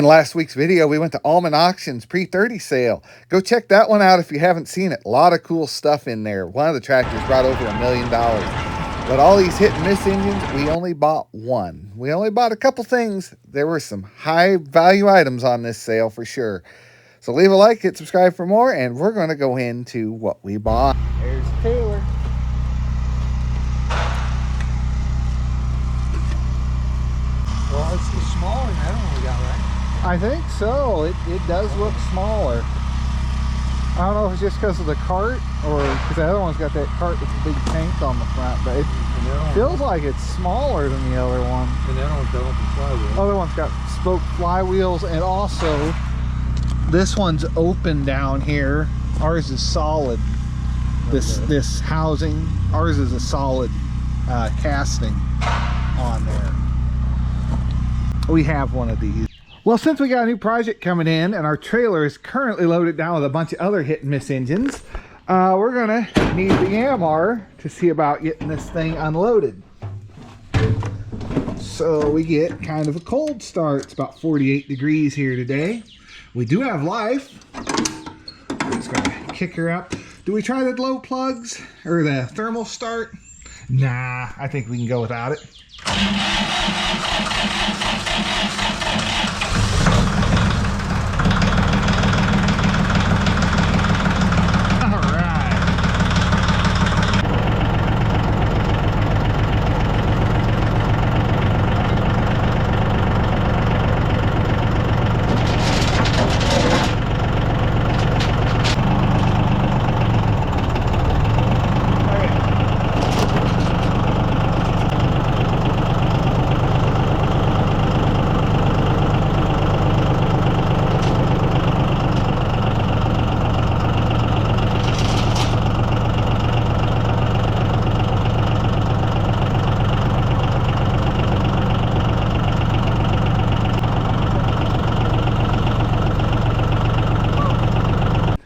last week's video, we went to Almond Auctions pre-30 sale. Go check that one out if you haven't seen it. A lot of cool stuff in there. One of the tractors brought over $1 million. But all these hit and miss engines, we only bought one. We only bought a couple things. There were some high value items on this sale for sure. So leave a like, hit subscribe for more, and we're going to go into what we bought. There's Taylor. Well, it's smaller than that one we got, right? I think so. It does look smaller. I don't know if it's just because of the cart or because the other one's got that cart with the big tank on the front, but it feels like it's smaller than the other one. And that one's got open flywheels. The other one's got spoke flywheels, and also this one's open down here. Ours is solid. This housing, ours is a solid casting on there. We have one of these. Well, since we got a new project coming in and our trailer is currently loaded down with a bunch of other hit and miss engines, we're gonna need the Yamar to see about getting this thing unloaded. So we get kind of a cold start. It's about 48 degrees here today. We do have life. I'm just gonna kick her up. Do we try the glow plugs or the thermal start? Nah, I think we can go without it.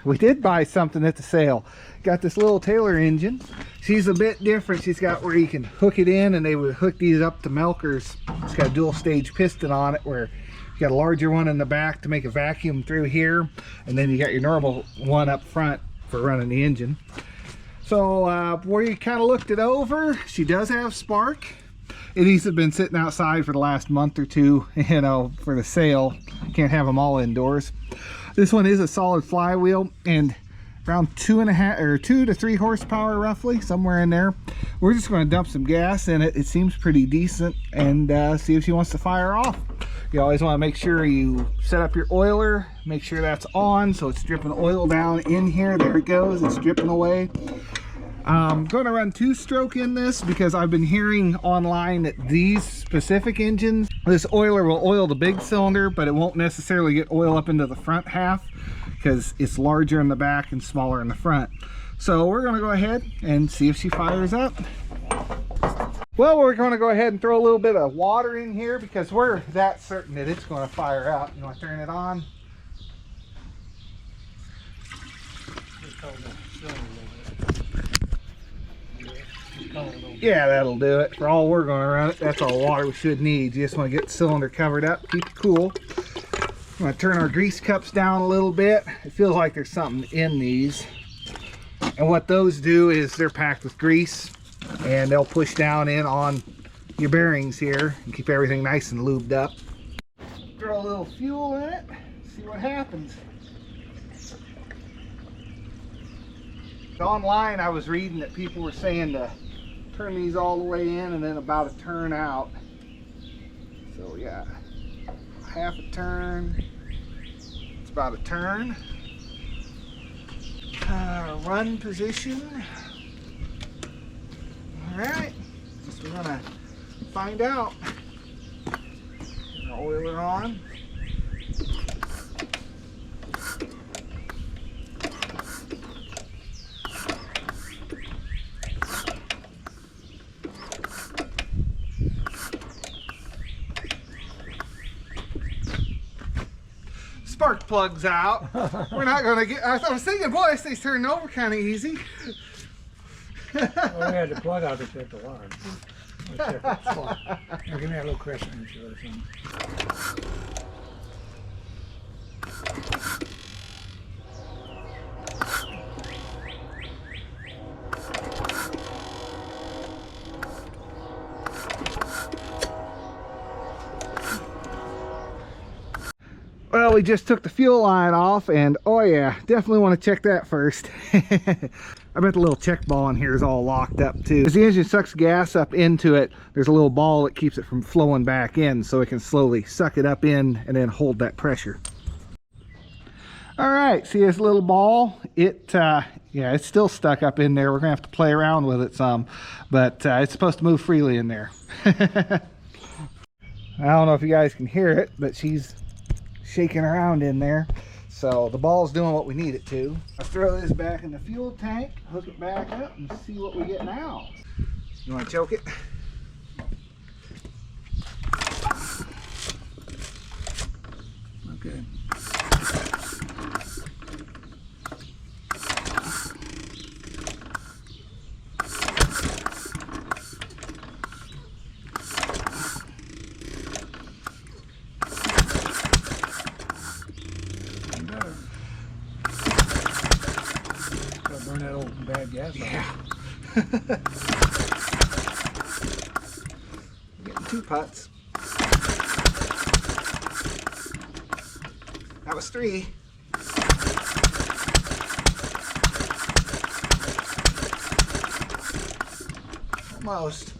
We did buy something at the sale. Got this little Taylor engine. She's a bit different. She's got where you can hook it in, and they would hook these up to milkers. It's got a dual stage piston on it where you got a larger one in the back to make a vacuum through here, and then you got your normal one up front for running the engine. So where you kind of looked it over, she does have spark. It has been sitting outside for the last month or two, you know, for the sale. Can't have them all indoors. This one is a solid flywheel and around 2 to 3 horsepower roughly, somewhere in there. We're just going to dump some gas in it. It seems pretty decent, and see if she wants to fire off. You always want to make sure you set up your oiler, make sure that's on so it's dripping oil down in here. There it goes, it's dripping away. I'm going to run 2-stroke in this because I've been hearing online that these specific engines, this oiler will oil the big cylinder, but it won't necessarily get oil up into the front half because it's larger in the back and smaller in the front. So we're going to go ahead and see if she fires up. Well, we're going to go ahead and throw a little bit of water in here because we're that certain that it's going to fire out. You want to turn it on? Yeah, that'll do it. For all we're going to run it, that's all water we should need. You just want to get the cylinder covered up, keep it cool. I'm going to turn our grease cups down a little bit. It feels like there's something in these. And what those do is they're packed with grease, and they'll push down in on your bearings here and keep everything nice and lubed up. Throw a little fuel in it, see what happens. Online I was reading that people were saying to turn these all the way in and then about a turn out. So yeah, half a turn, it's about a turn. Run position. Alright, so we're gonna find out. Turn our oiler on. Spark plugs out. We're not gonna get. I was thinking, boy, this thing's turning over kind of easy. Well, we had the plug out to check the water. Let's check the spot. Here, give me that little crescent or something. Well, we just took the fuel line off, and oh yeah, definitely want to check that first. I bet the little check ball in here is all locked up too. As the engine sucks gas up into it, there's a little ball that keeps it from flowing back in, so it can slowly suck it up in and then hold that pressure. All right, see this little ball? Yeah, it's still stuck up in there. We're gonna have to play around with it some, but it's supposed to move freely in there. I don't know if you guys can hear it, but she's shaking around in there. So the ball's doing what we need it to. I'll throw this back in the fuel tank, hook it back up, and see what we get now. You want to choke it? Okay. Burn that old bad gas. Yeah. Getting 2 putts. That was 3. Almost.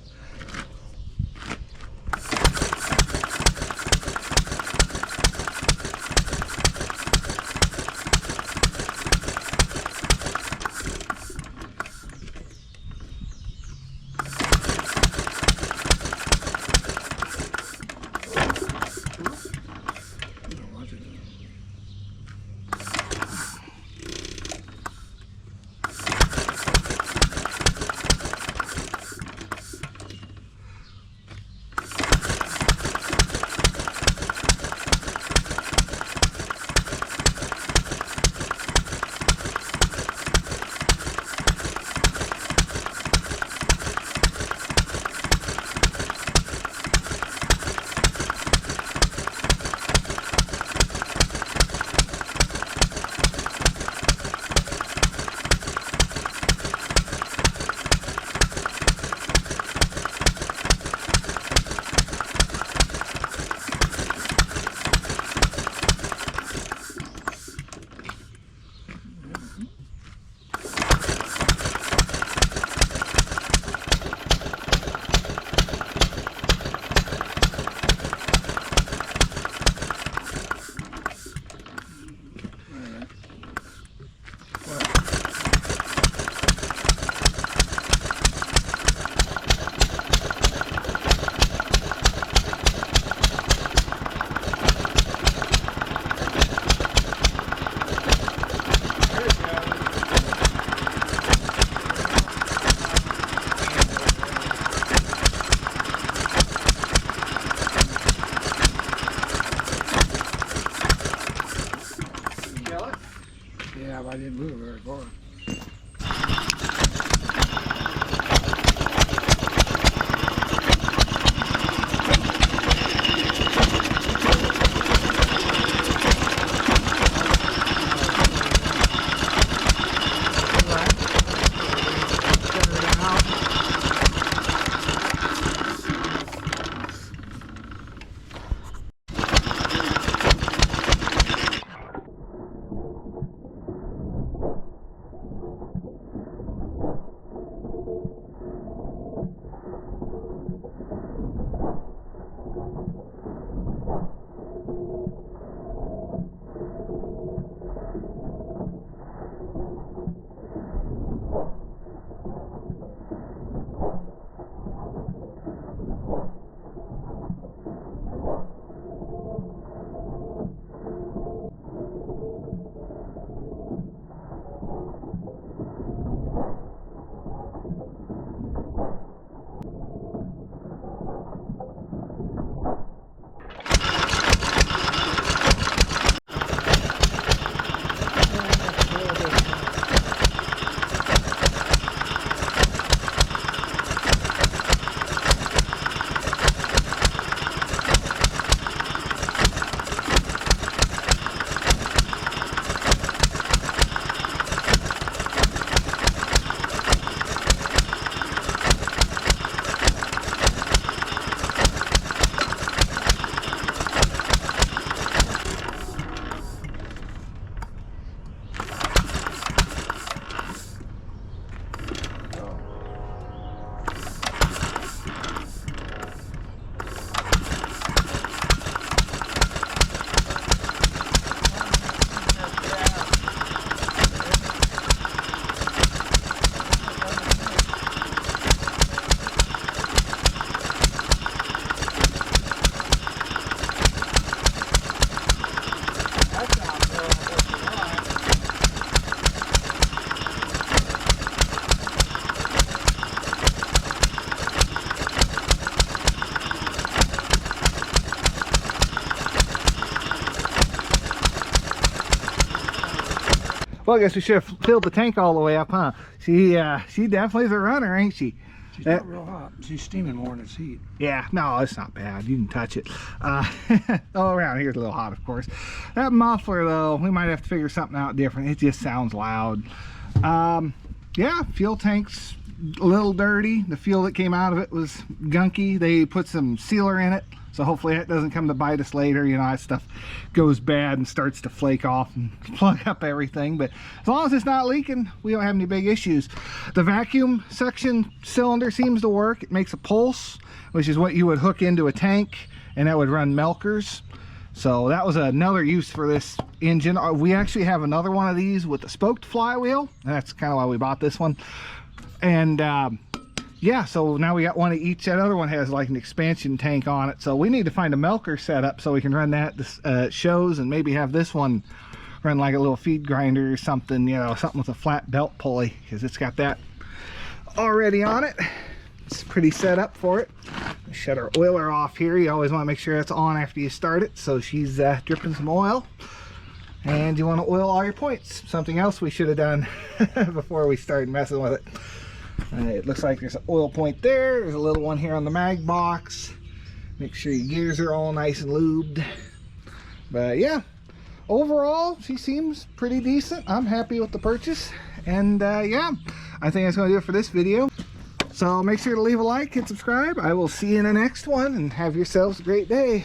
Yeah, but I didn't move very far. Well, I guess we should have filled the tank all the way up, huh? She definitely is a runner, ain't she? She's not real hot. She's steaming more than it's heat. Yeah, no, it's not bad. You can touch it. All around here's a little hot, of course. That muffler, though, we might have to figure something out different. It just sounds loud. Yeah, fuel tank's a little dirty. The fuel that came out of it was gunky. They put some sealer in it, so hopefully that doesn't come to bite us later. You know, that stuff goes bad and starts to flake off and plug up everything. But as long as it's not leaking, we don't have any big issues. The vacuum suction cylinder seems to work. It makes a pulse, which is what you would hook into a tank, and that would run milkers. So that was another use for this engine. We actually have another one of these with a spoked flywheel. That's kind of why we bought this one. And yeah, so now we got one of each. That other one has like an expansion tank on it, so we need to find a milker setup so we can run that shows, and maybe have this one run like a little feed grinder or something, you know, something with a flat belt pulley, because it's got that already on it. It's pretty set up for it. Shut our oiler off here. You always want to make sure that's on after you start it, so she's dripping some oil. And you want to oil all your points. Something else we should have done before we started messing with it. It looks like there's an oil point there. There's a little one here on the mag box. Make sure your gears are all nice and lubed. But yeah, overall she seems pretty decent. I'm happy with the purchase. And yeah, I think that's going to do it for this video. So make sure to leave a like and subscribe. I will see you in the next one, and have yourselves a great day.